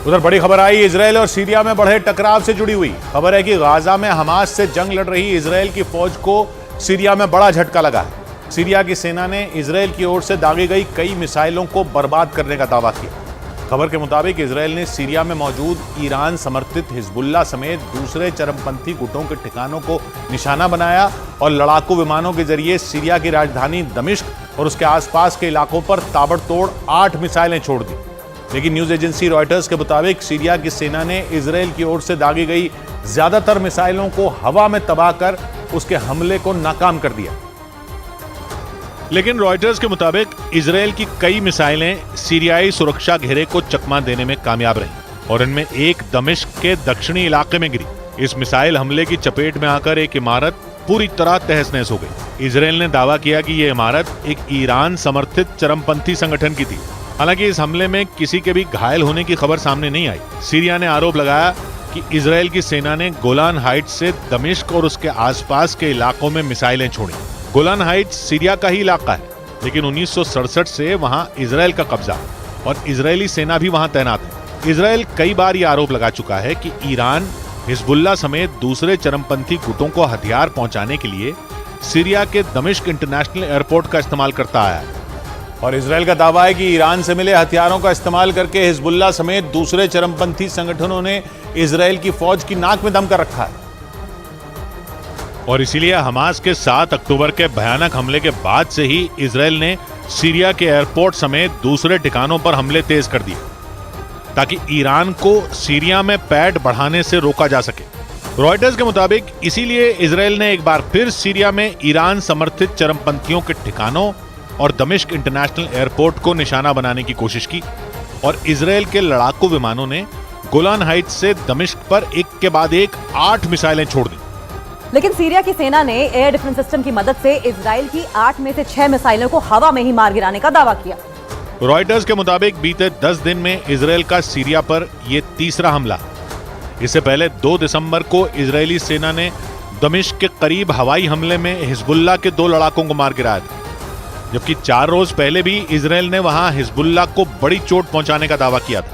उधर बड़ी खबर आई इजरायल और सीरिया में बढ़े टकराव से जुड़ी हुई। खबर है कि गाजा में हमास से जंग लड़ रही इजरायल की फौज को सीरिया में बड़ा झटका लगा है। सीरिया की सेना ने इजरायल की ओर से दागी गई कई मिसाइलों को बर्बाद करने का दावा किया। खबर के मुताबिक इजरायल ने सीरिया में मौजूद ईरान समर्थित हिजबुल्ला समेत दूसरे चरमपंथी गुटों के ठिकानों को निशाना बनाया और लड़ाकू विमानों के जरिए सीरिया की राजधानी दमिश्क और उसके आसपास के इलाकों पर ताबड़तोड़ 8 मिसाइलें छोड़ दी। लेकिन न्यूज एजेंसी रॉयटर्स के मुताबिक सीरिया की सेना ने इजरायल की ओर से दागी गई ज्यादातर मिसाइलों को हवा में तबाह कर उसके हमले को नाकाम कर दिया। लेकिन रॉयटर्स के मुताबिक इजरायल की कई मिसाइलें सीरियाई सुरक्षा घेरे को चकमा देने में कामयाब रही और इनमें एक दमिश्क के दक्षिणी इलाके में गिरी। इस मिसाइल हमले की चपेट में आकर एक इमारत पूरी तरह तहस नहस हो गई। इजरायल ने दावा किया कि यह इमारत एक ईरान समर्थित चरमपंथी संगठन की थी। हालांकि इस हमले में किसी के भी घायल होने की खबर सामने नहीं आई। सीरिया ने आरोप लगाया कि इजरायल की सेना ने गोलान हाइट्स से दमिश्क और उसके आसपास के इलाकों में मिसाइलें छोड़ी। गोलान हाइट्स सीरिया का ही इलाका है, लेकिन 1967 से वहां इजरायल का कब्जा और इजरायली सेना भी वहां तैनात है। इजरायल कई बार यह आरोप लगा चुका है कि ईरान हिजबुल्ला समेत दूसरे चरमपंथी गुटों को हथियार पहुंचाने के लिए सीरिया के दमिश्क इंटरनेशनल एयरपोर्ट का इस्तेमाल करता आया है। और इजरायल का दावा है कि ईरान से मिले हथियारों का इस्तेमाल करके हिजबुल्ला समेत दूसरे चरमपंथी संगठनों ने इजरायल की फौज की नाक में दम कर रखा है और इसीलिए हमास के 7 अक्टूबर के भयानक हमले के बाद से ही इजरायल ने सीरिया के एयरपोर्ट समेत दूसरे ठिकानों पर हमले तेज कर दिए ताकि ईरान को सीरिया में पैठ बढ़ाने से रोका जा सके। रॉयटर्स के मुताबिक इसीलिए इजरायल ने एक बार फिर सीरिया में ईरान समर्थित चरमपंथियों के ठिकानों और दमिश्क इंटरनेशनल एयरपोर्ट को निशाना बनाने की कोशिश की और इजरायल के लड़ाकू विमानों ने गोलान हाइट्स से दमिश्क पर एक के बाद एक 8 मिसाइलें छोड़ दी। लेकिन सीरिया की सेना ने एयर डिफेंस सिस्टम की मदद से इजरायल की 8 में से 6 मिसाइलों को हवा में ही मार गिराने का दावा किया। रॉयटर्स के मुताबिक बीते 10 दिन में इजरायल का सीरिया पर यह तीसरा हमला। इससे पहले 2 दिसंबर को इजरायली सेना ने दमिश्क के करीब हवाई हमले में हिजबुल्ला के 2 लड़ाकों को मार गिराया था, जबकि 4 रोज पहले भी इजरायल ने वहां हिजबुल्ला को बड़ी चोट पहुंचाने का दावा किया था।